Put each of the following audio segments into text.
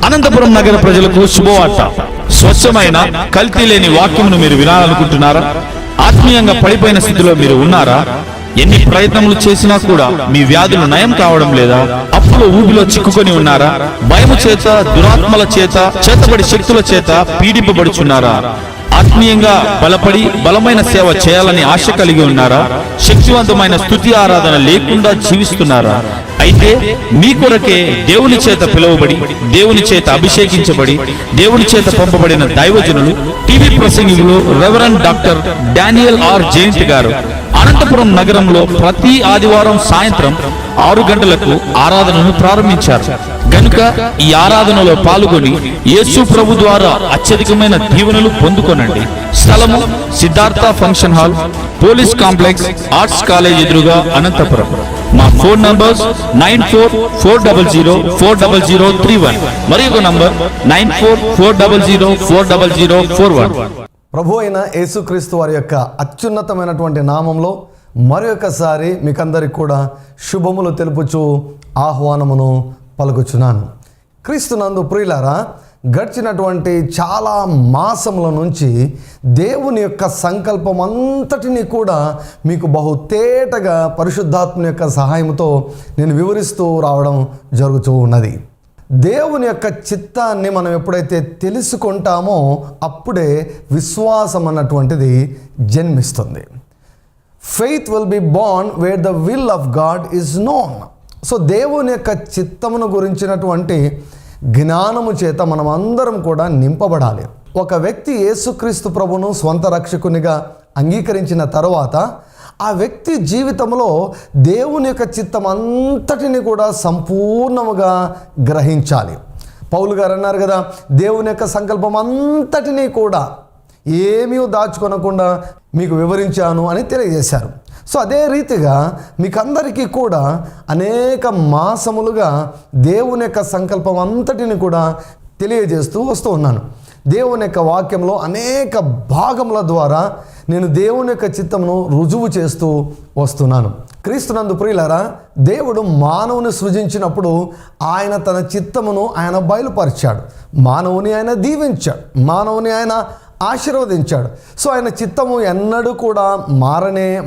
అనంతపురం నగర ప్రజలకు శుభవార్త. స్వచ్ఛమైన కల్తీ లేని వాక్యమును మీరు వినాలనుకుంటున్నారా? ఆత్మీయంగా పడిపోయిన స్థితిలో మీరు ఉన్నారా? ఎన్ని ప్రయత్నములు చేసినా కూడా మీ వ్యాధులు నయం కావడం లేదా? అప్పులో ఊబిలో చిక్కుకొని ఉన్నారా? భయము చేత, దురాత్మల చేత, చేతబడి శక్తుల చేత పీడింపబడుచున్నారా? ఆత్మీయంగా బలపడి బలమైన సేవ చేయాలని ఆశ కలిగి ఉన్నారా? శక్తివంతమైన స్తుతి ఆరాధన లేకుండా జీవిస్తున్నారా? అయితే మీ కొరకే దేవుని చేత పిలువబడి, దేవుని చేత అభిషేకించబడి, దేవుని చేత పంపబడిన దైవజనులు, టీవీ ప్రసంగికులు reverend doctor Daniel R Jayant గారు అనంతపురం నగరంలో ప్రతి ఆదివారం సాయంత్రం 6 గంటలకు ఆరాధనను ప్రారంభించారు. గనుక ఈ ఆరాధనలో పాల్గొని యేసు ప్రభు ద్వారా అత్యధికమైన దీవెనలు పొందుకొనండి. స్థలము Siddhartha function hall, police complex, arts college ఎదురుగా, అనంతపురం. మా ఫోన్ నంబర్స్ 9440040031 మరియు నంబర్ 9440040041. ప్రభు అయిన యేసుక్రీస్తు వారి యొక్క అత్యున్నతమైనటువంటి నామంలో మరొకసారి మీకందరికి కూడా శుభములు తెలుపుచు ఆహ్వానమును పలుకుచున్నాను. క్రీస్తునందు ప్రియులారా, గడిచినటువంటి చాలా మాసముల నుంచి దేవుని యొక్క సంకల్పం అంతటినీ కూడా మీకు బహుతేటగా పరిశుద్ధాత్మ యొక్క సహాయంతో నేను వివరిస్తూ రావడం జరుగుతూ ఉన్నది. దేవుని యొక్క చిత్తాన్ని మనం ఎప్పుడైతే తెలుసుకుంటామో అప్పుడే విశ్వాసం అన్నటువంటిది జన్మిస్తుంది. Faith will be born where the will of God is known. So దేవుని యొక్క చిత్తమును గురించినటువంటి జ్ఞానము చేత మనం అందరం కూడా నింపబడాలి. ఒక వ్యక్తి యేసుక్రీస్తు ప్రభును స్వంత రక్షకునిగా అంగీకరించిన తర్వాత ఆ వ్యక్తి జీవితంలో దేవుని యొక్క చిత్తం అంతటిని కూడా సంపూర్ణముగా గ్రహించాలి. పౌలు గారు అన్నారు కదా, దేవుని యొక్క సంకల్పం అంతటినీ కూడా ఏమీ దాచుకొనకుండా మీకు వివరించాను అని తెలియజేశారు. సో అదే రీతిగా మీకందరికీ కూడా అనేక మాసములుగా దేవుని యొక్క సంకల్పం అంతటిని కూడా తెలియజేస్తూ వస్తూ ఉన్నాను. దేవుని యొక్క వాక్యంలో అనేక భాగముల ద్వారా నేను దేవుని యొక్క చిత్తమును రుజువు చేస్తూ వస్తున్నాను. క్రీస్తునందు ప్రియులారా, దేవుడు మానవుని సృజించినప్పుడు ఆయన తన చిత్తమును ఆయన బయలుపరిచాడు. మానవుని ఆయన దీవించాడు, మానవుని ఆయన ఆశీర్వదించాడు. సో ఆయన చిత్తము ఎన్నడూ కూడా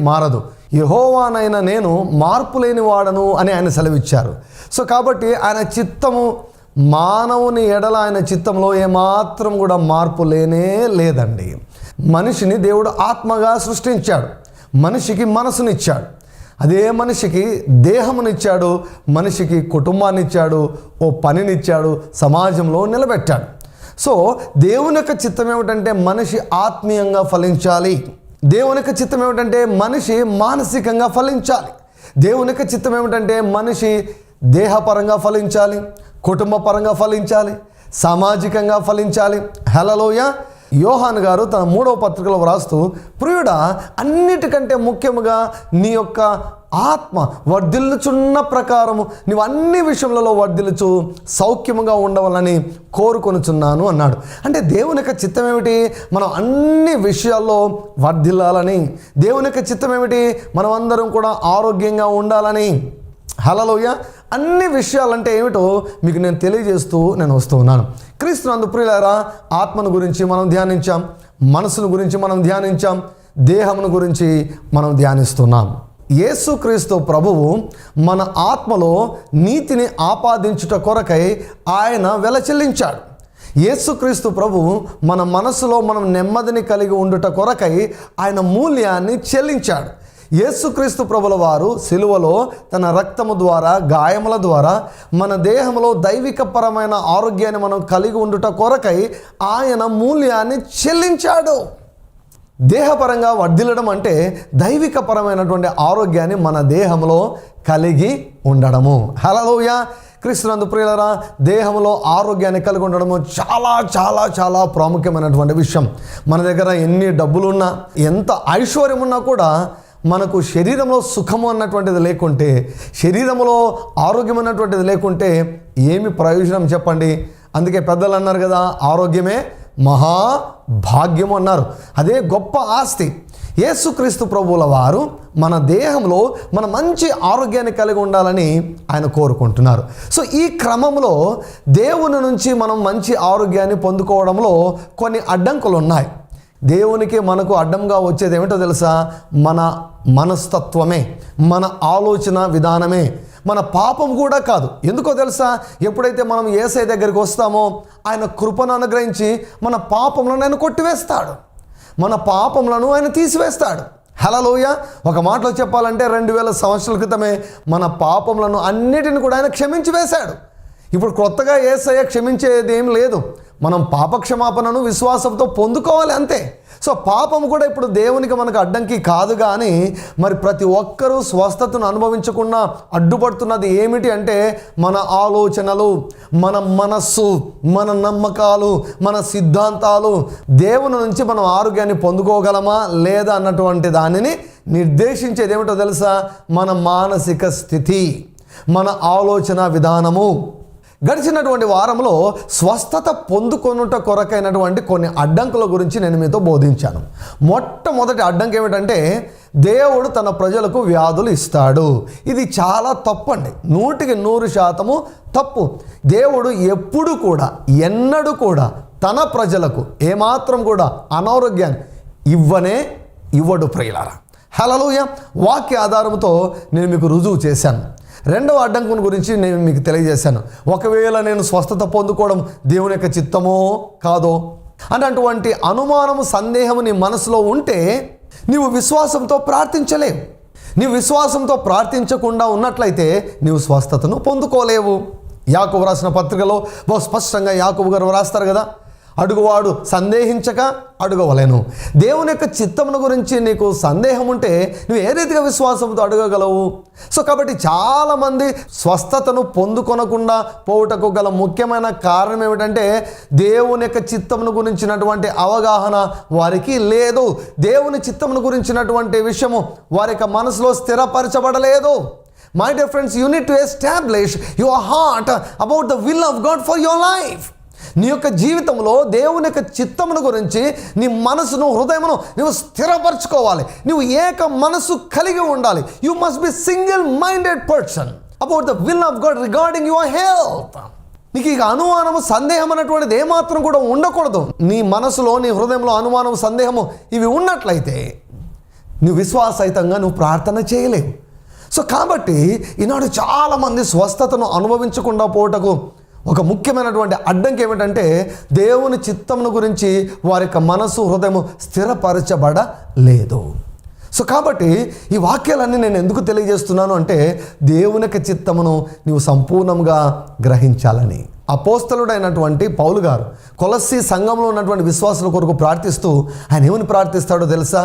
మారదు. యెహోవానైన నేను మార్పు లేని వాడను అని ఆయన సెలవిచ్చారు. సో కాబట్టి ఆయన చిత్తము మానవుని ఎడల ఆయన చిత్తంలో ఏమాత్రం కూడా మార్పు లేదండి. మనిషిని దేవుడు ఆత్మగా సృష్టించాడు, మనిషికి మనసునిచ్చాడు, అదే మనిషికి దేహమునిచ్చాడు, మనిషికి కుటుంబాన్ని ఇచ్చాడు, ఓ పనినిచ్చాడు, సమాజంలో నిలబెట్టాడు. సో దేవుని యొక్క చిత్తం ఏమిటంటే మనిషి ఆత్మీయంగా ఫలించాలి. దేవుని యొక్క చిత్తం ఏమిటంటే మనిషి మానసికంగా ఫలించాలి. దేవుని యొక్క చిత్తం ఏమిటంటే మనిషి దేహపరంగా ఫలించాలి, కుటుంబ పరంగా ఫలించాలి, సామాజికంగా ఫలించాలి. హల్లెలూయా. యోహాను గారు తన 3వ పత్రికలో వ్రాస్తూ, ప్రియుడా, అన్నిటికంటే ముఖ్యముగా నీ యొక్క ఆత్మ వర్ధిల్లుచున్న ప్రకారము నీవు అన్ని విషయములలో వర్ధిల్లుచు సౌఖ్యముగా ఉండవాలని కోరుకొనుచున్నాను అన్నాడు. అంటే దేవుని యొక్క చిత్తం ఏమిటి? మనం అన్ని విషయాల్లో వర్ధిల్లాలని. దేవుని యొక్క చిత్తం ఏమిటి? మనం అందరం కూడా ఆరోగ్యంగా ఉండాలని. హల్లెలూయా. అన్ని విషయాలంటే ఏమిటో మీకు నేను తెలియజేస్తూ నేను వస్తూ ఉన్నాను. క్రీస్తునందు ప్రియులారా, ఆత్మను గురించి మనం ధ్యానించాం, మనసును గురించి మనం ధ్యానించాం, దేహమును గురించి మనం ధ్యానిస్తున్నాం. యేసుక్రీస్తు ప్రభువు మన ఆత్మలో నీతిని ఆపాదించుట కొరకై ఆయన వెల చెల్లించాడు. యేసుక్రీస్తు ప్రభువు మన మనసులో మనం నెమ్మదిని కలిగి ఉండుట కొరకై ఆయన మూల్యాన్ని చెల్లించాడు. యేసుక్రీస్తు ప్రభుల వారు సిలువలో తన రక్తము ద్వారా, గాయముల ద్వారా మన దేహంలో దైవికపరమైన ఆరోగ్యాన్ని మనం కలిగి ఉండుట కొరకై ఆయన మూల్యాన్ని చెల్లించాడు. దేహపరంగా వర్ధిల్లడం అంటే దైవికపరమైనటువంటి ఆరోగ్యాన్ని మన దేహంలో కలిగి ఉండడము. హల్లెలూయా. క్రీస్తునందు ప్రియులారా, దేహంలో ఆరోగ్యాన్ని కలిగి ఉండడము చాలా చాలా చాలా ప్రాముఖ్యమైనటువంటి విషయం. మన దగ్గర ఎన్ని డబ్బులున్నా, ఎంత ఐశ్వర్యం ఉన్నా కూడా మనకు శరీరంలో సుఖము అన్నటువంటిది లేకుంటే, శరీరంలో ఆరోగ్యం అన్నటువంటిది లేకుంటే ఏమి ప్రయోజనం చెప్పండి? అందుకే పెద్దలు అన్నారు కదా, ఆరోగ్యమే మహాభాగ్యము అన్నారు. అదే గొప్ప ఆస్తి. యేసుక్రీస్తు ప్రభువుల వారు మన దేహంలో మన మంచి ఆరోగ్యాన్ని కలిగి ఉండాలని ఆయన కోరుకుంటున్నారు. సో ఈ క్రమంలో దేవుని నుంచి మనం మంచి ఆరోగ్యాన్ని పొందుకోవడంలో కొన్ని అడ్డంకులు ఉన్నాయి. దేవునికి మనకు అడ్డంగా వచ్చేది ఏమిటో తెలుసా? మన మనస్తత్వమే, మన ఆలోచన విధానమే, మన పాపం కూడా కాదు. ఎందుకో తెలుసా? ఎప్పుడైతే మనం యేసయ్య దగ్గరికి వస్తామో ఆయన కృపను అనుగ్రహించి మన పాపములను ఆయన కొట్టివేస్తాడు, మన పాపములను ఆయన తీసివేస్తాడు. హల్లెలూయా. ఒక మాటలో చెప్పాలంటే 2000 సంవత్సరాల క్రితమే మన పాపములను అన్నిటిని కూడా ఆయన క్షమించి వేశాడు. ఇప్పుడు కొత్తగా యేసయ్య క్షమించేది ఏం లేదు. మనం పాపక్షమాపణను విశ్వాసంతో పొందుకోవాలి అంతే. సో పాపం కూడా ఇప్పుడు దేవునికి మనకు అడ్డంకి కాదు. కానీ మరి ప్రతి ఒక్కరూ స్వస్థతను అనుభవించకుండా అడ్డుపడుతున్నది ఏమిటి అంటే మన ఆలోచనలు, మన మనస్సు, మన నమ్మకాలు, మన సిద్ధాంతాలు. దేవుని నుంచి మనం ఆరోగ్యాన్ని పొందుకోగలమా లేదా అన్నటువంటి దానిని నిర్దేశించేది ఏమిటో తెలుసా? మన మానసిక స్థితి, మన ఆలోచన విధానము. గడిచినటువంటి వారంలో స్వస్థత పొందుకొనుట కొరకైనటువంటి కొన్ని అడ్డంకుల గురించి నేను మీతో బోధించాను. మొట్టమొదటి అడ్డంకి ఏమిటంటే దేవుడు తన ప్రజలకు వ్యాధులు ఇస్తాడు. ఇది చాలా తప్పు అండి, 100% తప్పు. దేవుడు ఎప్పుడు కూడా ఎన్నడూ కూడా తన ప్రజలకు ఏమాత్రం కూడా అనారోగ్యాన్ని ఇవ్వడు ప్రియులారా. హల్లెలూయా. వాక్య ఆధారంతో నేను మీకు రుజువు చేశాను. రెండవ అడ్డంకుని గురించి నేను మీకు తెలియజేశాను. ఒకవేళ నేను స్వస్థత పొందుకోవడం దేవుని యొక్క చిత్తమో కాదో అన్నటువంటి అనుమానము, సందేహము నీ మనసులో ఉంటే నీవు విశ్వాసంతో ప్రార్థించలేవు. నీవు విశ్వాసంతో ప్రార్థించకుండా ఉన్నట్లయితే నీవు స్వస్థతను పొందుకోలేవు. యాకోబు రాసిన పత్రికలో బహు స్పష్టంగా యాకోబు గారు రాస్తారు కదా, అడుగువాడు సందేహించక అడగవలెను. దేవుని యొక్క చిత్తమును గురించి నీకు సందేహం ఉంటే నువ్వు ఏ రీతిగా విశ్వాసంతో అడగగలవు? సో కాబట్టి చాలామంది స్వస్థతను పొందుకొనకుండా పోవుటకు గల ముఖ్యమైన కారణం ఏమిటంటే దేవుని యొక్క చిత్తమును గురించినటువంటి అవగాహన వారికి లేదు. దేవుని చిత్తమును గురించినటువంటి విషయము వారి యొక్క మనసులో స్థిరపరచబడలేదు. My dear friends, you need to establish your heart about the will of God for your life. నీ యొక్క జీవితంలో దేవుని యొక్క చిత్తమును గురించి నీ మనసును, హృదయమును నువ్వు స్థిరపరచుకోవాలి. నువ్వు ఏక మనసు కలిగి ఉండాలి. You must be single minded person about the will of God regarding your health. నీకు ఇక అనుమానము, సందేహం అనేటువంటిది ఏమాత్రం కూడా ఉండకూడదు. నీ మనసులో, నీ హృదయంలో అనుమానం, సందేహము ఇవి ఉన్నట్లయితే నువ్వు విశ్వాసహితంగా నువ్వు ప్రార్థన చేయలేవు. సో కాబట్టి ఈనాడు చాలామంది స్వస్థతను అనుభవించకుండా పోవటకు ఒక ముఖ్యమైనటువంటి అడ్డంకి ఏమిటంటే దేవుని చిత్తమును గురించి వారి యొక్క మనసు, హృదయము స్థిరపరచబడలేదు. సో కాబట్టి ఈ వాక్యాలన్నీ నేను ఎందుకు తెలియజేస్తున్నాను అంటే దేవుని యొక్క చిత్తమును నీవు సంపూర్ణంగా గ్రహించాలని. అపోస్తలుడైనటువంటి పౌలు గారు కొలస్సీ సంఘంలో ఉన్నటువంటి విశ్వాసుల కొరకు ప్రార్థిస్తూ ఆయన ఏమని ప్రార్థిస్తాడో తెలుసా?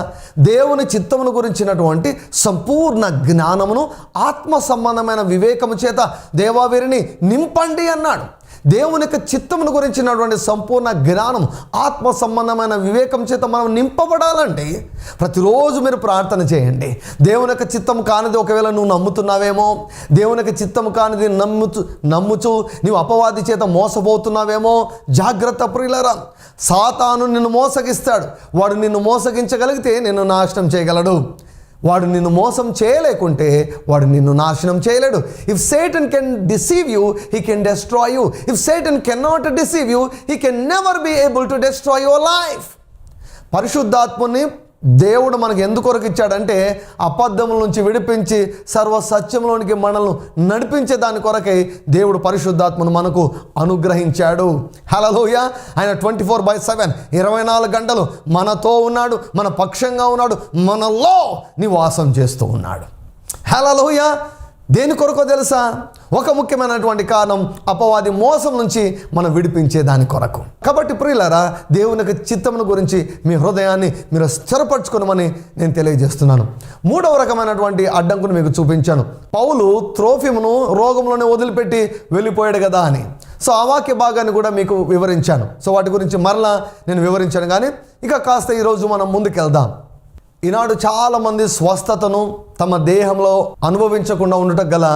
దేవుని చిత్తమును గురించినటువంటి సంపూర్ణ జ్ఞానమును, ఆత్మ సంబంధమైన వివేకము చేత దేవా వీరిని నింపండి అన్నాడు. దేవుని యొక్క చిత్తమును గురించినటువంటి సంపూర్ణ జ్ఞానం, ఆత్మ సంబంధమైన వివేకం చేత మనం నింపబడాలంటే ప్రతిరోజు మీరు ప్రార్థన చేయండి. దేవుని యొక్క చిత్తం కానిది ఒకవేళ నువ్వు నమ్ముతున్నావేమో, దేవుని యొక్క చిత్తం కానిది నమ్ముచు నీవు అపవాది చేత మోసపోతున్నావేమో జాగ్రత్త ప్రియులారా. సాతాను నిన్ను మోసగిస్తాడు. వాడు నిన్ను మోసగించగలిగితే నిన్ను నాశనం చేయగలడు. వాడు నిన్ను మోసం చేయలేకుంటే వాడు నిన్ను నాశనం చేయలేడు. If Satan can deceive you, he can destroy you. If Satan cannot deceive you, he can never be able to destroy your life. పరిశుద్ధాత్మని దేవుడు మనకు ఎందుకొరకు ఇచ్చాడంటే అబద్ధముల నుంచి విడిపించి సర్వ సత్యంలోనికి మనల్ని నడిపించే దాని కొరకై దేవుడు పరిశుద్ధాత్మను మనకు అనుగ్రహించాడు. హల్లెలూయా. ఆయన 24/7 24 గంటలు మనతో ఉన్నాడు, మన పక్షంగా ఉన్నాడు, మనలో నివాసం చేస్తూ ఉన్నాడు. హల్లెలూయా. దేని కొరకో తెలుసా? ఒక ముఖ్యమైనటువంటి కారణం అపవాది మోసం నుంచి మనం విడిపించే దాని కొరకు. కాబట్టి ప్రియులారా, దేవుని యొక్క చిత్తమును గురించి మీ హృదయాన్ని మీరు స్థిరపరచుకోమని నేను తెలియజేస్తున్నాను. మూడవ రకమైనటువంటి అడ్డంకును మీకు చూపించాను. పౌలు త్రోఫిమును రోగంలోనే వదిలిపెట్టి వెళ్ళిపోయాడు కదా అని. సో ఆ వాక్య భాగాన్ని కూడా మీకు వివరించాను. సో వాటి గురించి మరలా నేను వివరించాను. కానీ ఇక కాస్త ఈరోజు మనం ముందుకెళ్దాం. ఈనాడు చాలామంది స్వస్థతను తమ దేహంలో అనుభవించకుండా ఉండటం గల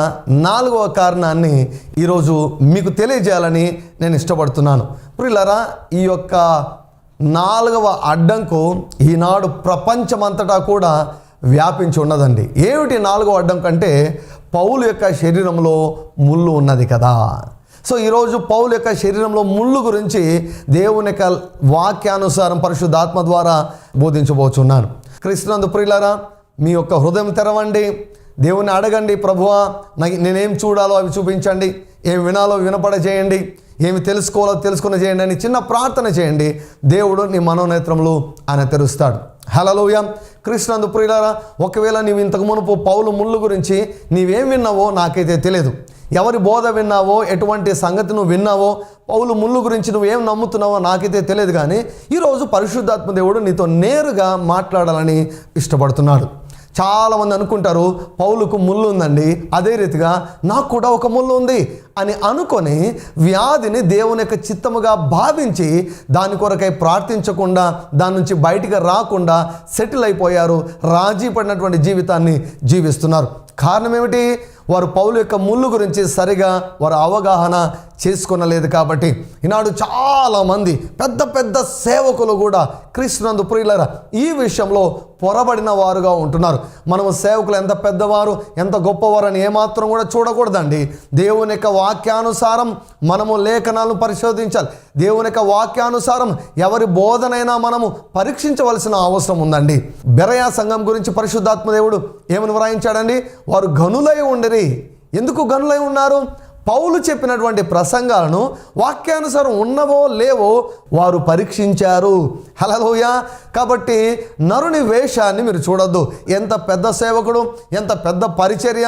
4వ కారణాన్ని ఈరోజు మీకు తెలియజేయాలని నేను ఇష్టపడుతున్నాను. ప్రియులారా, ఈ యొక్క నాలుగవ అడ్డంకు ఈనాడు ప్రపంచమంతటా కూడా వ్యాపించి ఉన్నదండి. ఏమిటి నాలుగవ అడ్డంకు అంటే పౌలు యొక్క శరీరంలో ముళ్ళు ఉన్నది కదా. సో ఈరోజు పౌలు యొక్క శరీరంలో ముళ్ళు గురించి దేవుని యొక్క వాక్యానుసారం పరిశుద్ధాత్మ ద్వారా బోధించబోతున్నాను. క్రీస్తునందు ప్రియులారా, మీ యొక్క హృదయం తెరవండి, దేవుని అడగండి, ప్రభువా నేనేం చూడాలో అవి చూపించండి, ఏం వినాలో వినపడజేయండి, ఏమి తెలుసుకోవాలో తెలుసుకుని చేయండి అని చిన్న ప్రార్థన చేయండి. దేవుడు నీ మనోనేత్రములు ఆయన తెరుస్తాడు. హల్లెలూయా. క్రీస్తునందు ప్రియులారా, ఒకవేళ నీవు ఇంతకు మునుపు పౌలు ముళ్ళు గురించి నీవేం విన్నావో నాకైతే తెలియదు. ఎవరి బోధ విన్నావో, ఎటువంటి సంగతి నువ్వు విన్నావో, పౌలు ముళ్ళు గురించి నువ్వేం నమ్ముతున్నావో నాకైతే తెలియదు. కానీ ఈరోజు పరిశుద్ధాత్మ దేవుడు నీతో నేరుగా మాట్లాడాలని ఇష్టపడుతున్నాడు. చాలామంది అనుకుంటారు పౌలుకు ముళ్ళు ఉందండి, అదే రీతిగా నాకు కూడా ఒక ముళ్ళు ఉంది అని అనుకొని వ్యాధిని దేవుని యొక్క చిత్తముగా భావించి దాని కొరకై ప్రార్థించకుండా, దాని నుంచి బయటికి రాకుండా సెటిల్ అయిపోయారు. రాజీ పడినటువంటి జీవితాన్ని జీవిస్తున్నారు. కారణం ఏమిటి? వారు పౌలు యొక్క ముళ్ళు గురించి సరిగా వారు అవగాహన చేసుకొనలేదు. కాబట్టి ఈనాడు చాలామంది పెద్ద పెద్ద సేవకులు కూడా క్రీస్తునందు ప్రియులారా ఈ విషయంలో పొరబడిన వారుగా ఉంటున్నారు. మనము సేవకులు ఎంత పెద్దవారు, ఎంత గొప్పవారు అని ఏమాత్రం కూడా చూడకూడదండి. దేవుని యొక్క వాక్యానుసారం మనము లేఖనాలను పరిశోధించాలి. దేవుని యొక్క వాక్యానుసారం ఎవరి బోధనైనా మనము పరీక్షించవలసిన అవసరం ఉందండి. బెరయా సంఘం గురించి పరిశుద్ధాత్మ దేవుడు ఏమని వ్రాయించాడండి? వారు గనులై ఉండిరి. ఎందుకు గనులై ఉన్నారు? పౌలు చెప్పినటువంటి ప్రసంగాలను వాక్యానుసారం ఉన్నవో లేవో వారు పరీక్షించారు. హల్లెలూయా. కాబట్టి నరుని వేషాన్ని మీరు చూడొద్దు. ఎంత పెద్ద సేవకుడు, ఎంత పెద్ద పరిచర్య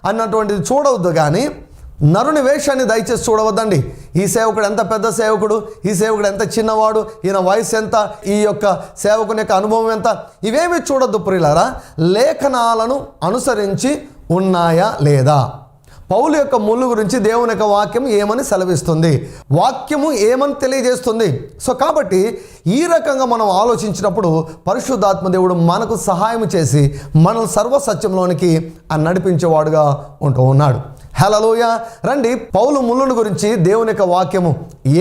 అన్నటువంటిది చూడవద్దు. కానీ నరుని వేషాన్ని దయచేసి చూడవద్దండి. ఈ సేవకుడు ఎంత పెద్ద సేవకుడు, ఈ సేవకుడు ఎంత చిన్నవాడు, ఈయన వయసు ఎంత, ఈ యొక్క సేవకుని యొక్క అనుభవం ఎంత, ఇవేమి చూడొద్దు ప్రియులారా. లేఖనాలను అనుసరించి ఉన్నాయా లేదా? పౌలు యొక్క ముళ్ళు గురించి దేవుని యొక్క వాక్యం ఏమని సెలవిస్తుంది, వాక్యము ఏమని తెలియజేస్తుంది. సో కాబట్టి ఈ రకంగా మనం ఆలోచించినప్పుడు పరిశుద్ధాత్మ దేవుడు మనకు సహాయం చేసి మనల్ని సర్వసత్యంలోనికి నడిపించేవాడుగా ఉంటూ ఉన్నాడు. హల్లెలూయా. రండి, పౌలు ముళ్ళుని గురించి దేవుని యొక్క వాక్యము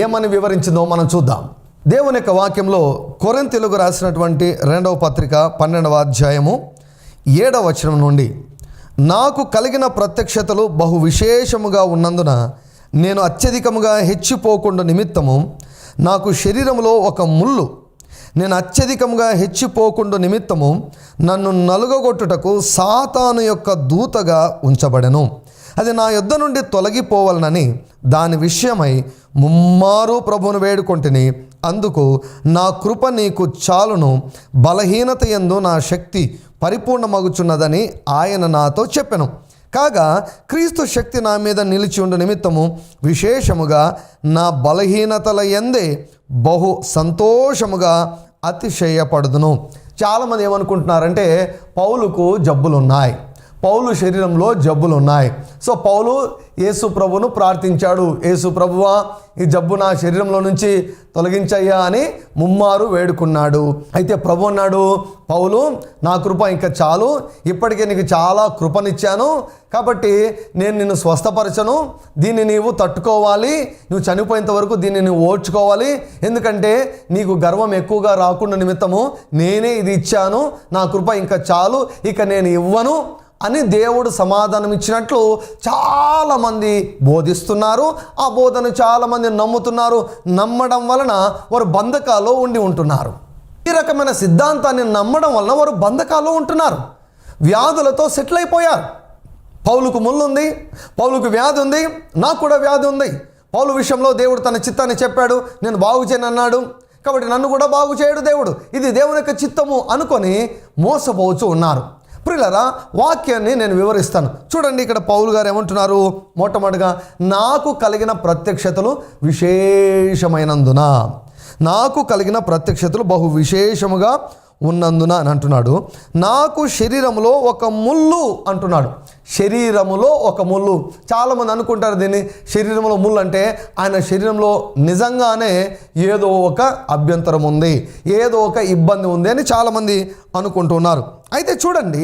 ఏమని వివరించిందో మనం చూద్దాం. దేవుని యొక్క వాక్యంలో కొరింథీయులకు రాసినటువంటి 2వ పత్రిక 12వ అధ్యాయము 7వ వచనం నుండి, నాకు కలిగిన ప్రత్యక్షతలు బహు విశేషముగా ఉన్నందున నేను అత్యధికముగా హెచ్చిపోకుండా నిమిత్తము నాకు శరీరములో ఒక ముళ్ళు, నేను అత్యధికముగా హెచ్చిపోకుండా నిమిత్తము నన్ను నలుగగొట్టుటకు సాతాను యొక్క దూతగా ఉంచబడెను. అది నా యొద్ద నుండి తొలగిపోవాలనని దాని విషయమై ముమ్మారు ప్రభువును వేడుకొంటిని. అందుకు నా కృప నీకు చాలును, బలహీనత యందు నా శక్తి పరిపూర్ణమగుచున్నదని ఆయన నాతో చెప్పెను. కాగా క్రీస్తు శక్తి నా మీద నిలిచి ఉండు నిమిత్తము విశేషముగా నా బలహీనతల యందే బహు సంతోషముగా అతిశయపడుదును. చాలామంది ఏమనుకుంటున్నారంటే పౌలుకు జబ్బులున్నాయి, పౌలు శరీరంలో జబ్బులు ఉన్నాయి. సో పౌలు యేసు ప్రభును ప్రార్థించాడు, యేసు ప్రభువా ఈ జబ్బు నా శరీరంలో నుంచి తొలగించయ్యా అని ముమ్మారు వేడుకున్నాడు. అయితే ప్రభు అన్నాడు, పౌలు నా కృప ఇంకా చాలు, ఇప్పటికే నీకు చాలా కృపనిచ్చాను, కాబట్టి నేను నిన్ను స్వస్థపరచను, దీన్ని నీవు తట్టుకోవాలి, నువ్వు చనిపోయేంత వరకు దీన్ని నువ్వు ఓర్చుకోవాలి, ఎందుకంటే నీకు గర్వం ఎక్కువగా రాకుండా నిమిత్తము నేనే ఇది ఇచ్చాను, నా కృప ఇంకా చాలు, ఇక నేను ఇవ్వను అని దేవుడు సమాధానం ఇచ్చినట్లు చాలామంది బోధిస్తున్నారు. ఆ బోధన చాలామంది నమ్ముతున్నారు. నమ్మడం వలన వారు బంధకాల్లో ఉంటున్నారు. ఈ రకమైన సిద్ధాంతాన్ని నమ్మడం వలన వారు బంధకాల్లో ఉంటున్నారు, వ్యాధులతో సెటిల్ అయిపోయారు. పౌలుకు ముళ్ళు ఉంది, పౌలుకు వ్యాధి ఉంది, నాకు కూడా వ్యాధి ఉంది. పౌలు విషయంలో దేవుడు తన చిత్తాన్ని చెప్పాడు, నేను బాగు చేయను అన్నాడు, కాబట్టి నన్ను కూడా బాగు చేయడు దేవుడు, ఇది దేవుని యొక్క చిత్తము అనుకొని మోసపోవచ్చు ఉన్నారు. ప్రియులారా, వాక్యాన్ని నేను వివరిస్తాను. చూడండి, ఇక్కడ పౌలు గారు ఏమంటున్నారు? మొట్టమొదటిగా నాకు కలిగిన ప్రత్యక్షతలు విశేషమైనందున, నాకు కలిగిన ప్రత్యక్షతలు బహు విశేషముగా ఉన్నందున అని అంటున్నాడు. నాకు శరీరములో ఒక ముళ్ళు అంటున్నాడు. శరీరములో ఒక ముళ్ళు. చాలామంది అనుకుంటారు దీన్ని శరీరంలో ముళ్ళు అంటే ఆయన శరీరంలో నిజంగానే ఏదో ఒక అభ్యంతరం ఉంది, ఏదో ఒక ఇబ్బంది ఉంది అని చాలామంది అనుకుంటున్నారు. అయితే చూడండి,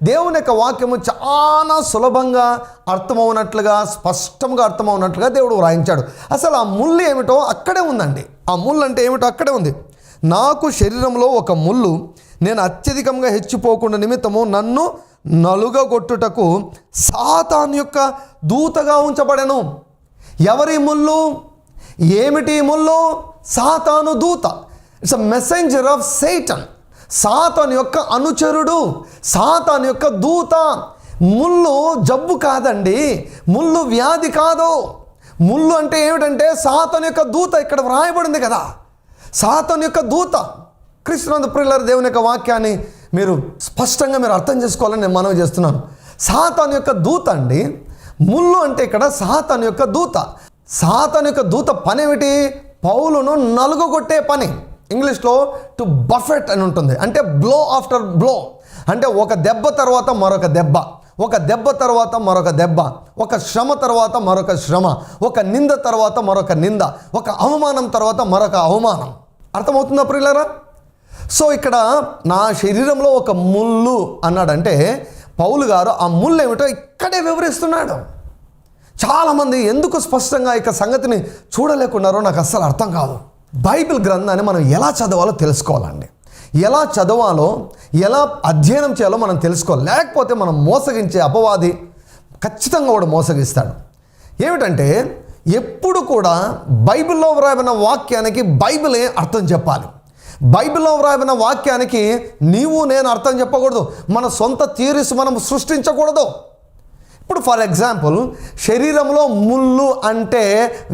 దేవుని యొక్క వాక్యము చాలా సులభంగా అర్థమవునట్లుగా, స్పష్టంగా అర్థమవునట్లుగా దేవుడు వ్రాయించాడు. అసలు ఆ ముళ్ళు ఏమిటో అక్కడే ఉందండి. ఆ ముళ్ళు అంటే ఏమిటో అక్కడే ఉంది. నాకు శరీరంలో ఒక ముళ్ళు, నేను అత్యధికంగా హెచ్చిపోకుండా నిమిత్తము నన్ను నలుగగొట్టుటకు సాతాను యొక్క దూతగా ఉంచబడెను. ఎవరి ముళ్ళు? ఏమిటి ముళ్ళు? సాతాను దూత. It's a messenger of Satan. సాతాను యొక్క అనుచరుడు, సాతాను యొక్క దూత. ముళ్ళు జబ్బు కాదండి, ముళ్ళు వ్యాధి కాదు. ముళ్ళు అంటే ఏమిటంటే సాతాను యొక్క దూత. ఇక్కడ వ్రాయబడింది కదా, సాతాను యొక్క దూత. క్రీస్తునందు ప్రియులారా, దేవుని యొక్క వాక్యాన్ని మీరు స్పష్టంగా మీరు అర్థం చేసుకోవాలని నేను మనవి చేస్తున్నాను. సాతాను యొక్క దూత అండి. ముళ్ళు అంటే ఇక్కడ సాతాను యొక్క దూత. సాతాను యొక్క దూత పని ఏమిటి? పౌలును నలుగొట్టే పని. ఇంగ్లీష్లో టు బఫెట్ అని ఉంటుంది, అంటే బ్లో ఆఫ్టర్ బ్లో, అంటే ఒక దెబ్బ తర్వాత మరొక దెబ్బ, ఒక దెబ్బ తర్వాత మరొక దెబ్బ, ఒక శ్రమ తర్వాత మరొక శ్రమ, ఒక నింద తర్వాత మరొక నింద, ఒక అవమానం తర్వాత మరొక అవమానం. అర్థమవుతుందా ప్రియులారా? సో ఇక్కడ నా శరీరంలో ఒక ముళ్ళు అన్నాడంటే పౌలు గారు ఆ ముళ్ళు ఏమిటో ఇక్కడే వివరిస్తున్నాడు. చాలామంది ఎందుకు స్పష్టంగా ఇక సంగతిని చూడలేకున్నారో నాకు అస్సలు అర్థం కాదు. బైబిల్ గ్రంథాన్ని మనం ఎలా చదవాలో తెలుసుకోవాలండి. ఎలా చదవాలో, ఎలా అధ్యయనం చేయాలో మనం తెలుసుకోవాలి. లేకపోతే మనం మోసగించే అపవాది ఖచ్చితంగా కూడా మోసగిస్తాడు. ఏమిటంటే ఎప్పుడు కూడా బైబిల్లో వ్రాయబడిన వాక్యానికి బైబిలే అర్థం చెప్పాలి. బైబిల్లో వ్రాయబడిన వాక్యానికి నీవు నేను అర్థం చెప్పకూడదు. మన సొంత థియరీస్ మనం సృష్టించకూడదు. ఇప్పుడు ఫర్ ఎగ్జాంపుల్, శరీరంలో ముళ్ళు అంటే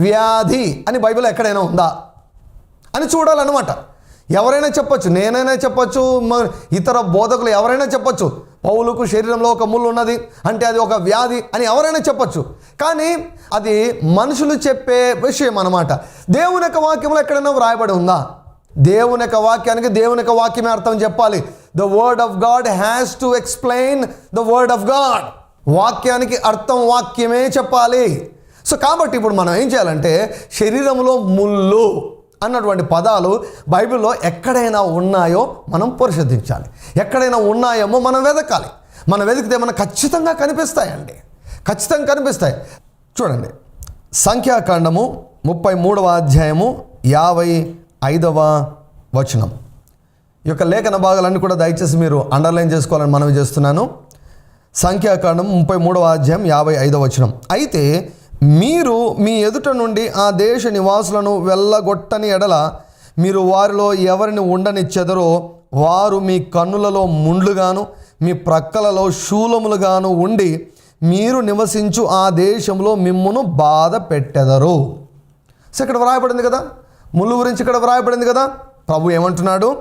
వ్యాధి అని బైబిల్ ఎక్కడైనా ఉందా అని చూడాలన్నమాట. ఎవరైనా చెప్పొచ్చు, నేనైనా చెప్పొచ్చు, ఇతర బోధకులు ఎవరైనా చెప్పొచ్చు, పౌలుకు శరీరంలో ఒక ముళ్ళు ఉన్నది అంటే అది ఒక వ్యాధి అని ఎవరైనా చెప్పొచ్చు. కానీ అది మనుషులు చెప్పే విషయం అన్నమాట. దేవుని యొక్క వాక్యంలో ఎక్కడైనా వ్రాయబడి ఉందా? దేవుని యొక్క వాక్యానికి దేవుని యొక్క వాక్యమే అర్థం చెప్పాలి. The word of God has to explain the word of God. వాక్యానికి అర్థం వాక్యమే చెప్పాలి. సో కాబట్టి ఇప్పుడు మనం ఏం చేయాలంటే శరీరంలో ముళ్ళు అన్నటువంటి పదాలు బైబిల్లో ఎక్కడైనా ఉన్నాయో మనం పరిశోధించాలి. ఎక్కడైనా ఉన్నాయేమో మనం వెతకాలి. మనం వెతికితే మనకు ఖచ్చితంగా కనిపిస్తాయండి, ఖచ్చితంగా కనిపిస్తాయి. చూడండి, సంఖ్యాకాండము 33వ అధ్యాయము 55వ వచనం. ఈ యొక్క లేఖన భాగాలన్నీ కూడా దయచేసి మీరు అండర్లైన్ చేసుకోవాలని మనవి చేస్తున్నాను. సంఖ్యాకాండం 33వ అధ్యాయం 55వ వచనం. అయితే మీరు మీ ఎదుట నుండి ఆ దేశ నివాసులను వెళ్ళగొట్టని ఎడల మీరు వారిలో ఎవరిని ఉండనిచ్చెదరో వారు మీ కన్నులలో ముండ్లుగాను మీ ప్రక్కలలో శూలములుగాను ఉండి మీరు నివసించు ఆ దేశంలో మిమ్మును బాధ పెట్టెదరు. సో ఇక్కడ వ్రాయబడింది కదా, ముళ్ళు గురించి ఇక్కడ వ్రాయబడింది కదా. ప్రభు ఏమంటున్నాడు?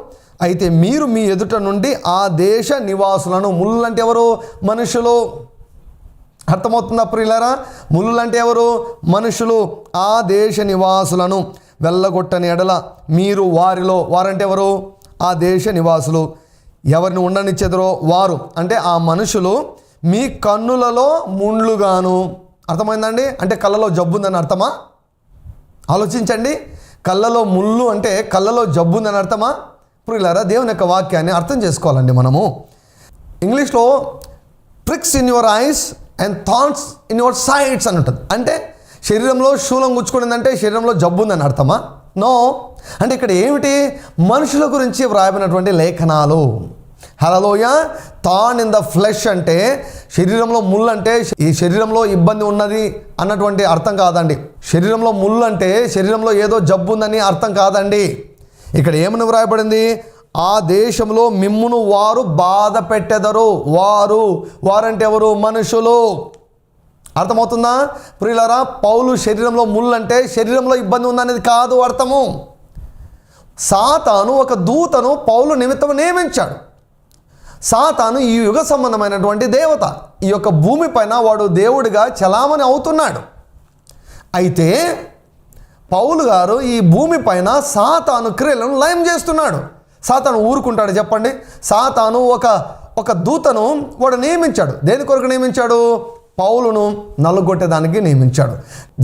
అయితే మీరు మీ ఎదుట నుండి ఆ దేశ నివాసులను, ముళ్ళు అంటే ఎవరు? మనుషులు. అర్థమవుతుందా ప్రియులారా? ముళ్ళు అంటే ఎవరు? మనుషులు. ఆ దేశ నివాసులను వెళ్ళగొట్టని ఎడల మీరు వారిలో, వారంటే ఎవరు? ఆ దేశ నివాసులు. ఎవరిని ఉండనిచ్చెదరో వారు అంటే ఆ మనుషులు మీ కన్నులలో ముండ్లుగాను. అర్థమైందండి? అంటే కళ్ళలో జబ్బు ఉందని అర్థమా? ఆలోచించండి. కళ్ళలో ముళ్ళు అంటే కళ్ళలో జబ్బు ఉందని అర్థమా? ప్రియులారా, దేవుని యొక్క వాక్యాన్ని అర్థం చేసుకోవాలండి మనము. ఇంగ్లీష్లో prix in your eyes and thoughts in your sides అని ఉంటుంది. అంటే శరీరంలో శూలం గుచ్చుకునిందంటే శరీరంలో జబ్బు ఉందని అర్థమా? నో. అంటే ఇక్కడ ఏమిటి? మనుషుల గురించి వ్రాయబడినటువంటి లేఖనాలు. హల్లెలూయా. థార్న్ ఇన్ ద ఫ్లెష్ అంటే శరీరంలో ముళ్ళు అంటే ఈ శరీరంలో ఇబ్బంది ఉన్నది అన్నటువంటి అర్థం కాదండి. శరీరంలో ముళ్ళు అంటే శరీరంలో ఏదో జబ్బు ఉందని అర్థం కాదండి. ఇక్కడ ఏమని వ్రాయబడింది? ఆ దేశంలో మిమ్మును వారు బాధ పెట్టెదరు. వారంటే ఎవరు? మనుషులు. అర్థమవుతుందా ప్రియులారా? పౌలు శరీరంలో ముళ్ళు అంటే శరీరంలో ఇబ్బంది ఉందనేది కాదు అర్థము. సాతాను ఒక దూతను పౌలు నిమిత్తం నియమించాడు. సాతాను ఈ యుగ సంబంధమైనటువంటి దేవత. ఈ యొక్క భూమిపైన వాడు దేవుడిగా చలామణి అవుతున్నాడు. అయితే పౌలు గారు ఈ భూమిపైన సాతాను క్రియలను లయం చేస్తున్నాడు. సాతాను ఊరుకుంటాడు చెప్పండి? సాతాను ఒక దూతను వాడు నియమించాడు. దేని కొరకు నియమించాడు? పౌలును నలుగొట్టేదానికి నియమించాడు.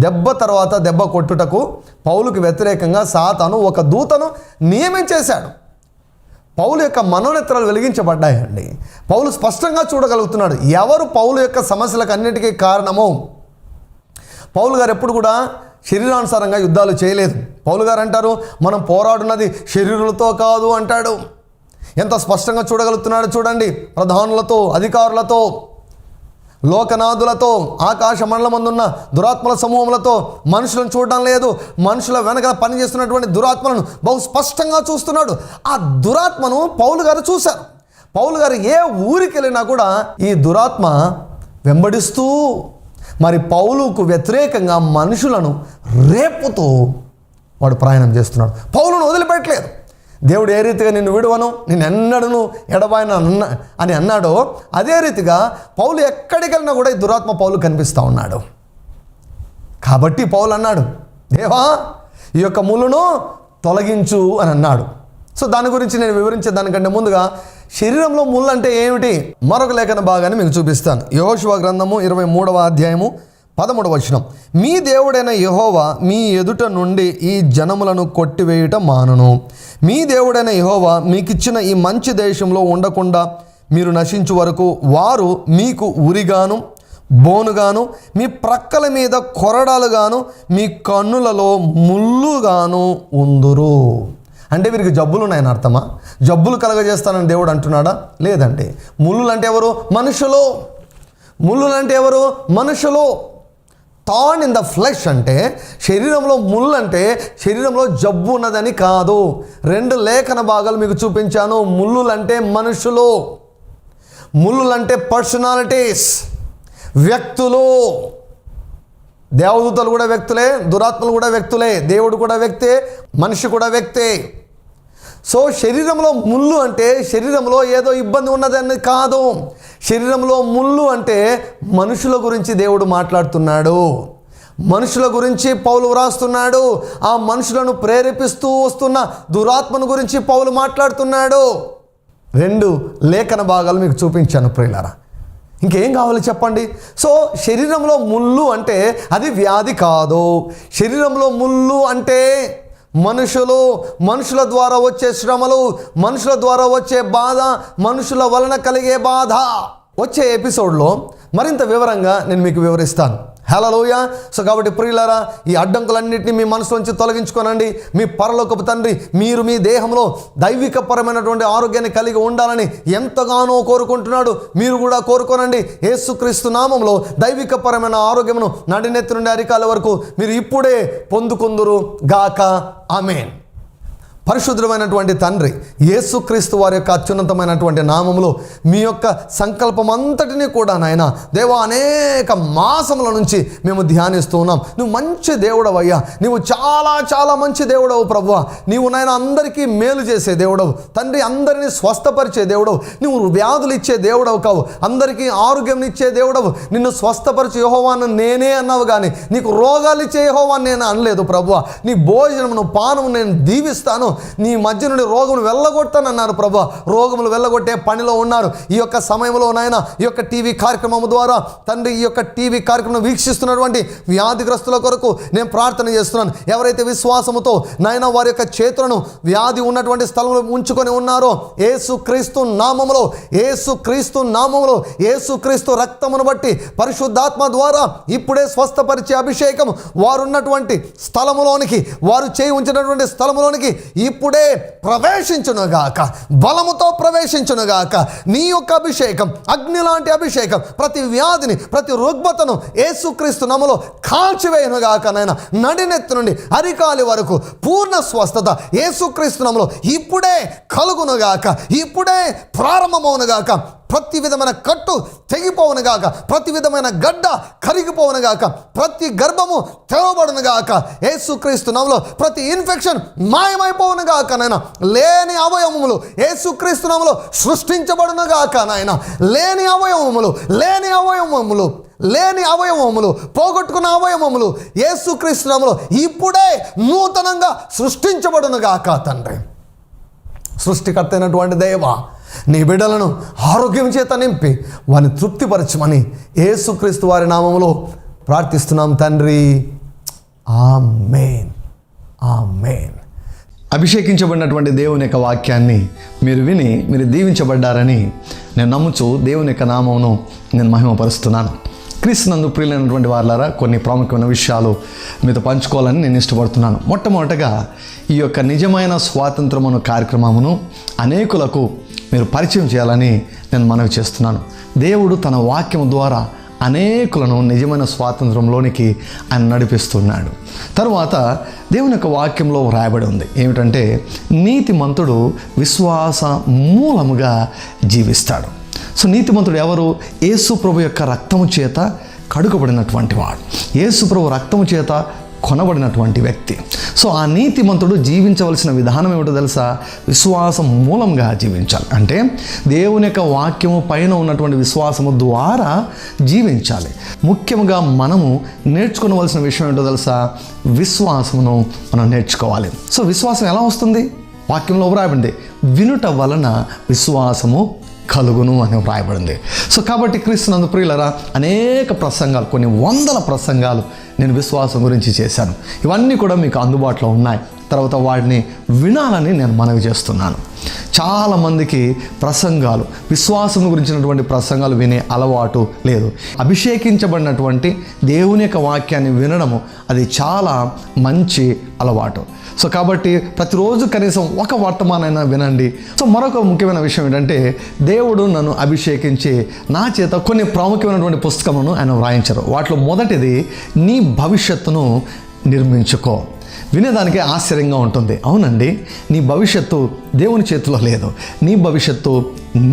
దెబ్బ తర్వాత దెబ్బ కొట్టుటకు పౌలుకు వ్యతిరేకంగా సాతాను ఒక దూతను నియమించేశాడు. పౌలు యొక్క మనోనేత్రాలు వెలిగించబడ్డాయండి. పౌలు స్పష్టంగా చూడగలుగుతున్నాడు ఎవరు పౌలు యొక్క సమస్యలకు అన్నిటికీ కారణమో. పౌలు గారు ఎప్పుడు కూడా శరీరానుసారంగా యుద్ధాలు చేయలేదు. పౌలు గారు అంటారు, మనం పోరాడున్నది శరీరులతో కాదు అంటాడు. ఎంత స్పష్టంగా చూడగలుగుతున్నాడు చూడండి. ప్రధానులతో, అధికారులతో, లోకనాథులతో, ఆకాశ మండలమందున్న దురాత్మల సమూహములతో మనుషులను చూడడం లేదు. మనుషుల వెనక పనిచేస్తున్నటువంటి దురాత్మలను బహు స్పష్టంగా చూస్తున్నాడు. ఆ దురాత్మను పౌలు గారు చూశారు. పౌలు గారు ఏ ఊరికి వెళ్ళినా కూడా ఈ దురాత్మ వెంబడిస్తూ మరి పౌలుకు వ్యతిరేకంగా మనుషులను రేపుతూ వాడు ప్రయాణం చేస్తున్నాడు. పౌలును వదిలిపెట్టలేదు. దేవుడు ఏ రీతిగా నిన్ను విడువను, నిన్ను ఎన్నడను ఎడబాయను అని అన్నాడో అదే రీతిగా పౌలు ఎక్కడికి వెళ్ళినా కూడా ఈ దురాత్మ పౌలు కనిపిస్తూ ఉన్నాడు. కాబట్టి పౌలు అన్నాడు, దేవా ఈ యొక్క ముళ్ళును తొలగించు అని అన్నాడు. సో దాని గురించి నేను వివరించే దానికంటే ముందుగా శరీరంలో ముళ్ళు అంటే ఏమిటి మరొక లేఖన భాగాన్ని మీకు చూపిస్తాను. యెహోషువ గ్రంథము 23వ అధ్యాయము 13వ వచనం. మీ దేవుడైన యెహోవా మీ ఎదుట నుండి ఈ జనములను కొట్టివేయుట మానును. మీ దేవుడైన యెహోవా మీకిచ్చిన ఈ మంచి దేశంలో ఉండకుండా మీరు నశించు వరకు వారు మీకు ఉరిగాను, బోనుగాను, మీ ప్రక్కల మీద కొరడాలుగాను, మీ కన్నులలో ముళ్ళుగాను ఉందురు. అంటే వీరికి జబ్బులు ఉన్నాయని అర్థమా? జబ్బులు కలగజేస్తానని దేవుడు అంటున్నాడా? లేదండి. ముళ్ళులు అంటే ఎవరు? మనుషులు. ముళ్ళులు అంటే ఎవరు? మనుషులు. థార్న్ ఇన్ ద ఫ్లెష్ అంటే శరీరంలో ముళ్ళు అంటే శరీరంలో జబ్బు ఉన్నదని కాదు. 2 లేఖన భాగాలు మీకు చూపించాను. ముళ్ళులంటే మనుషులు, ముళ్ళులంటే పర్సనాలిటీస్, వ్యక్తులు. దేవదూతలు కూడా వ్యక్తులే, దురాత్మలు కూడా వ్యక్తులే, దేవుడు కూడా వ్యక్తే, మనిషి కూడా వ్యక్తే. సో శరీరంలో ముళ్ళు అంటే శరీరంలో ఏదో ఇబ్బంది ఉన్నదని కాదు. శరీరంలో ముళ్ళు అంటే మనుషుల గురించి దేవుడు మాట్లాడుతున్నాడు. మనుషుల గురించి పౌలు వ్రాస్తున్నాడు. ఆ మనుషులను ప్రేరేపిస్తూ వస్తున్న దురాత్మను గురించి పౌలు మాట్లాడుతున్నాడు. 2 లేఖన భాగాలు మీకు చూపించాను ప్రియులారా. ఇంకేం కావాలి చెప్పండి? సో శరీరంలో ముళ్ళు అంటే అది వ్యాధి కాదు. శరీరంలో ముళ్ళు అంటే మనుషులు, మనుషుల ద్వారా వచ్చే శ్రమలు, మనుషుల ద్వారా వచ్చే బాధ, మనుషుల వలన కలిగే బాధ. వచ్చే ఎపిసోడ్లో మరింత వివరంగా నేను మీకు వివరిస్తాను. హల్లెలూయా. సో కాబట్టి ప్రియులారా, ఈ అడ్డంకులన్నింటినీ మీ మనసులోంచి తొలగించుకోనండి. మీ పరలోకపు తండ్రి మీరు మీ దేహంలో దైవికపరమైనటువంటి ఆరోగ్యాన్ని కలిగి ఉండాలని ఎంతగానో కోరుకుంటున్నాడు. మీరు కూడా కోరుకోనండి. యేసుక్రీస్తు నామంలో దైవికపరమైన ఆరోగ్యమును నడినెత్తి నుండి అరికాల వరకు మీరు ఇప్పుడే పొందుకుందురు గాక. ఆమేన్. పరిశుద్ధమైనటువంటి తండ్రి యేసుక్రీస్తు వారి యొక్క అత్యున్నతమైనటువంటి నామములో మీ యొక్క సంకల్పం అంతటినీ కూడా నాయన దేవా అనేక మాసముల నుంచి మేము ధ్యానిస్తూ ఉన్నాం. నువ్వు మంచి దేవుడవయ్యా, నువ్వు చాలా చాలా మంచి దేవుడవు ప్రభువా. నీవు నాయన అందరికీ మేలు చేసే దేవుడవు తండ్రి, అందరినీ స్వస్థపరిచే దేవుడవు. నువ్వు వ్యాధులు ఇచ్చే దేవుడవు కావు, అందరికీ ఆరోగ్యం ఇచ్చే దేవుడవు. నిన్ను స్వస్థపరిచే యెహోవాను నేనే అన్నావు, కానీ నీకు రోగాలు ఇచ్చే యెహోవాను నేను అనలేదు ప్రభువా. నీ భోజనమును పానము నేను దీవిస్తాను, నీ మధ్య నుండి రోగమును వెళ్ళగొట్టానన్నారు ప్రభా. రోగములు వెళ్ళగొట్టే పనిలో ఉన్నారు. ఈ యొక్క సమయంలో నాయన ఈ యొక్క టీవీ కార్యక్రమం ద్వారా తండ్రి ఈ యొక్క టీవీ కార్యక్రమం వీక్షిస్తున్నటువంటి వ్యాధిగ్రస్తుల కొరకు నేను ప్రార్థన చేస్తున్నాను. ఎవరైతే విశ్వాసముతో నాయన వారి యొక్క చేతులను వ్యాధి ఉన్నటువంటి స్థలంలో ఉంచుకొని ఉన్నారో యేసుక్రీస్తు నామములో, యేసుక్రీస్తు నామములో, యేసుక్రీస్తు రక్తమును బట్టి పరిశుద్ధాత్మ ద్వారా ఇప్పుడే స్వస్థపరిచే అభిషేకం వారున్నటువంటి స్థలములోనికి, వారు చేయి ఉంచినటువంటి స్థలములోనికి ఇప్పుడే ప్రవేశించునుగాక, బలముతో ప్రవేశించునుగాక. నీ యొక్క అభిషేకం అగ్ని లాంటి అభిషేకం ప్రతి వ్యాధిని, ప్రతి రుగ్మతను యేసుక్రీస్తు నామములో కాల్చివేయునుగాక. నాయన నడినెత్తి నుండి అరికాలి వరకు పూర్ణ స్వస్థత యేసుక్రీస్తు నామములో ఇప్పుడే కలుగునుగాక, ఇప్పుడే ప్రారంభమవునుగాక. ప్రతి విధమైన కట్టు తెగిపోవునుగాక, ప్రతి విధమైన గడ్డ కరిగిపోవునుగాక, ప్రతి గర్భము తెరవబడునుగాక యేసుక్రీస్తు నామములో. ప్రతి ఇన్ఫెక్షన్ మాయమైపోవునుగాక నాయన. లేని అవయవములు యేసుక్రీస్తు నామములో సృష్టించబడునుగాక నాయన. లేని అవయవములు, లేని అవయవములు, లేని అవయవములు, పోగొట్టుకున్న అవయవములు యేసుక్రీస్తు నామములో ఇప్పుడే నూతనంగా సృష్టించబడునుగాక. తండ్రి సృష్టికర్త అయినటువంటి దేవా, నీ బిడ్డలను ఆరోగ్యం చేత నింపి వారిని తృప్తిపరచమని యేసుక్రీస్తు వారి నామములో ప్రార్థిస్తున్నాం తండ్రి. ఆమేన్, ఆమేన్. అభిషేకించబడినటువంటి దేవుని యొక్క వాక్యాన్ని మీరు విని మీరు దీవించబడ్డారని నేను నమ్ముచు దేవుని యొక్క నామమును నేను మహిమపరుస్తున్నాను. క్రీస్తునందు ప్రియులైనటువంటి వారులారా, కొన్ని ప్రాముఖ్యమైన విషయాలు మీతో పంచుకోవాలని నేను ఇష్టపడుతున్నాను. మొట్టమొదటగా ఈ యొక్క నిజమైన స్వాతంత్రమును కార్యక్రమమును అనేకులకు మీరు పరిచయం చేయాలని నేను మనవి చేస్తున్నాను. దేవుడు తన వాక్యం ద్వారా అనేకులను నిజమైన స్వాతంత్రంలోనికి ఆయన నడిపిస్తున్నాడు. తరువాత దేవుని యొక్క వాక్యంలో వ్రాయబడి ఉంది ఏమిటంటే, నీతిమంతుడు విశ్వాస మూలముగా జీవిస్తాడు. సో నీతిమంతుడు ఎవరు? యేసు ప్రభు యొక్క రక్తము చేత కడుగబడినటువంటి వాడు, యేసు ప్రభు రక్తము చేత కొనబడినటువంటి వ్యక్తి. సో ఆ నీతిమంతుడు జీవించవలసిన విధానం ఏమిటో తెలుసా? విశ్వాసం మూలంగా జీవించాలి. అంటే దేవుని యొక్క వాక్యము పైన ఉన్నటువంటి విశ్వాసము ద్వారా జీవించాలి. ముఖ్యంగా మనము నేర్చుకోవలసిన విషయం ఏంటో తెలుసా? విశ్వాసమును మనం నేర్చుకోవాలి. సో విశ్వాసం ఎలా వస్తుంది? వాక్యంలో వ్రాయబడింది, వినుట వలన విశ్వాసము కలుగును అని వ్రాయబడింది. సో కాబట్టి క్రీస్తునందు ప్రియులరా, అనేక ప్రసంగాలు, కొన్ని వందల ప్రసంగాలు నేను విశ్వాసం గురించి చేశాను. ఇవన్నీ కూడా మీకు అందుబాటులో ఉన్నాయి. తర్వాత వాటిని వినాలని నేను మనవి చేస్తున్నాను. చాలామందికి ప్రసంగాలు, విశ్వాసం గురించినటువంటి ప్రసంగాలు వినే అలవాటు లేదు. అభిషేకించబడినటువంటి దేవుని యొక్క వాక్యాన్ని వినడము అది చాలా మంచి అలవాటు. సో కాబట్టి ప్రతిరోజు కనీసం ఒక వర్తమానైనా వినండి. సో మరొక ముఖ్యమైన విషయం ఏంటంటే, దేవుడు నన్ను అభిషేకించి నా చేత కొన్ని ప్రాముఖ్యమైనటువంటి పుస్తకములను ఆయన వ్రాయించారు. వాటిలో మొదటిది, నీ భవిష్యత్తును నిర్మించుకో. వినేదానికి ఆశ్చర్యంగా ఉంటుంది. అవునండి, నీ భవిష్యత్తు దేవుని చేతిలో లేదు, నీ భవిష్యత్తు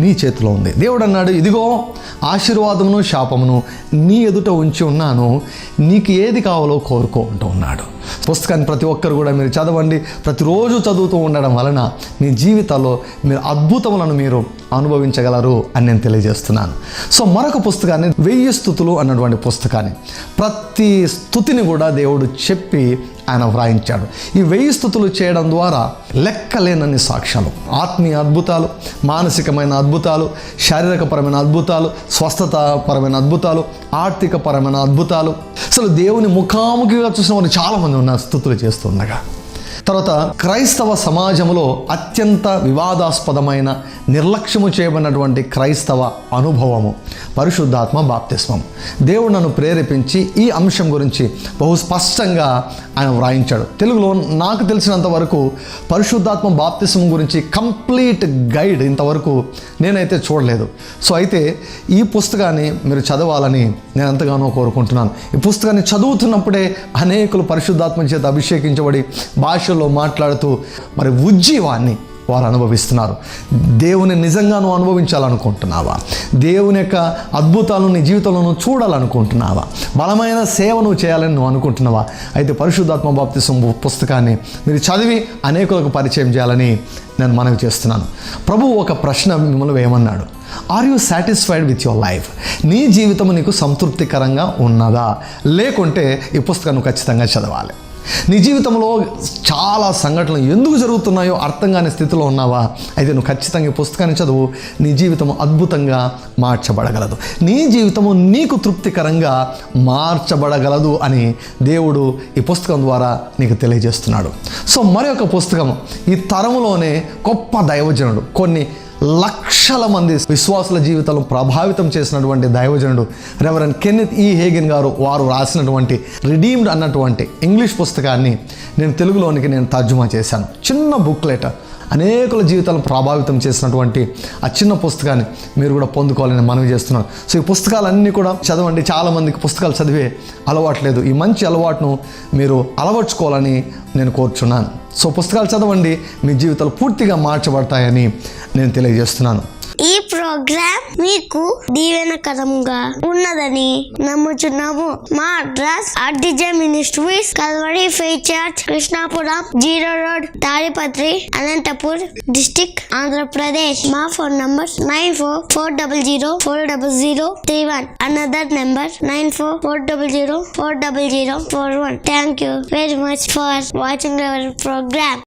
నీ చేతిలో ఉంది. దేవుడు అన్నాడు, ఇదిగో ఆశీర్వాదమును శాపమును నీ ఎదుట ఉంచి ఉన్నాను, నీకు ఏది కావాలో కోరుకో అంటూ ఉన్నాడు. పుస్తకాన్ని ప్రతి ఒక్కరు కూడా మీరు చదవండి. ప్రతిరోజు చదువుతూ ఉండడం వలన మీ జీవితాల్లో మీరు అద్భుతములను మీరు అనుభవించగలరు అని నేను తెలియజేస్తున్నాను. సో మరొక పుస్తకాన్ని, 1000 స్తుతులు అన్నటువంటి పుస్తకాన్ని, ప్రతి స్తుతిని కూడా దేవుడు చెప్పి ఆయన వ్రాయించాడు. ఈ 1000 స్తుతులు చేయడం ద్వారా లెక్కలేనన్ని సాక్ష్యాలు, ఆత్మీయ అద్భుతాలు, మానసికమైన అద్భుతాలు, శారీరకపరమైన అద్భుతాలు, స్వస్థతాపరమైన అద్భుతాలు, ఆర్థికపరమైన అద్భుతాలు, అసలు దేవుని ముఖాముఖిగా చూసిన వారు చాలామంది ఉన్నారు స్తుతులు చేస్తుండగా. తర్వాత క్రైస్తవ సమాజంలో అత్యంత వివాదాస్పదమైన, నిర్లక్ష్యము చేయబడినటువంటి క్రైస్తవ అనుభవము పరిశుద్ధాత్మ బాప్తిస్మం. దేవుడు నన్ను ప్రేరేపించి ఈ అంశం గురించి బహు స్పష్టంగా ఆయన వ్రాయించాడు. తెలుగులో నాకు తెలిసినంత వరకు పరిశుద్ధాత్మ బాప్తిస్మం గురించి కంప్లీట్ గైడ్ ఇంతవరకు నేనైతే చూడలేదు. సో అయితే ఈ పుస్తకాన్ని మీరు చదవాలని నేను ఎంతగానో కోరుకుంటున్నాను. ఈ పుస్తకాన్ని చదువుతున్నప్పుడే అనేకులు పరిశుద్ధాత్మ చేత అభిషేకించబడి భాషల్లో మాట్లాడుతూ మరి ఉజ్జీవాన్ని వారు అనుభవిస్తున్నారు. దేవుని నిజంగా నువ్వు అనుభవించాలనుకుంటున్నావా? దేవుని యొక్క అద్భుతాలను నీ జీవితంలో చూడాలనుకుంటున్నావా? బలమైన సేవ నువ్వు చేయాలని నువ్వు అనుకుంటున్నావా? అయితే పరిశుద్ధాత్మ బాప్తిసం పుస్తకాన్ని మీరు చదివి అనేకులకు పరిచయం చేయాలని నేను మనవి చేస్తున్నాను. ప్రభువు ఒక ప్రశ్న మిమ్మల్ని వేయమన్నాడు. Are you satisfied with your life? నీ జీవితం నీకు సంతృప్తికరంగా ఉన్నదా? లేకుంటే ఈ పుస్తకాన్ని ఖచ్చితంగా చదవాలి. నీ జీవితంలో చాలా సంఘటనలు ఎందుకు జరుగుతున్నాయో అర్థం కాని స్థితిలో ఉన్నావా? అయితే నువ్వు ఖచ్చితంగా ఈ పుస్తకాన్ని చదువు. నీ జీవితం అద్భుతంగా మార్చబడగలదు, నీ జీవితము నీకు తృప్తికరంగా మార్చబడగలదు అని దేవుడు ఈ పుస్తకం ద్వారా నీకు తెలియజేస్తున్నాడు. సో మరి ఒక పుస్తకం, ఈ తరములోనే గొప్ప దైవజనుడు, కొన్ని లక్షల మంది విశ్వాసుల జీవితాలను ప్రభావితం చేసినటువంటి దైవజనుడు రెవరెండ్ కెన్నెత్ ఈ హేగెన్ గారు, వారు రాసినటువంటి రిడీమ్డ్ అన్నటువంటి ఇంగ్లీష్ పుస్తకాన్ని నేను తెలుగులోనికి తర్జుమా చేశాను. చిన్న బుక్లెట్, అనేకుల జీవితాలను ప్రభావితం చేసినటువంటి ఆ చిన్న పుస్తకాన్ని మీరు కూడా పొందుకోవాలని మనవి చేస్తున్నాను. సో ఈ పుస్తకాలన్నీ కూడా చదవండి. చాలామందికి పుస్తకాలు చదివే అలవాట్లేదు. ఈ మంచి అలవాటును మీరు అలవర్చుకోవాలని నేను కోరుచున్నాను. సో పుస్తకాలు చదవండి, మీ జీవితాలు పూర్తిగా మార్చబడతాయని నేను తెలియజేస్తున్నాను. ఈ ప్రోగ్రామ్ మీకు దీవెనకరంగా ఉన్నదని నమ్ముచున్నాము. మా address RDJ Ministries, Calvary Faith Church, Krishnapuram 0 road, Tadipatri, Anantapur district, Andhra Pradesh. మా phone number 9440040031. Another number 9440040041. Thank you very much for watching our program.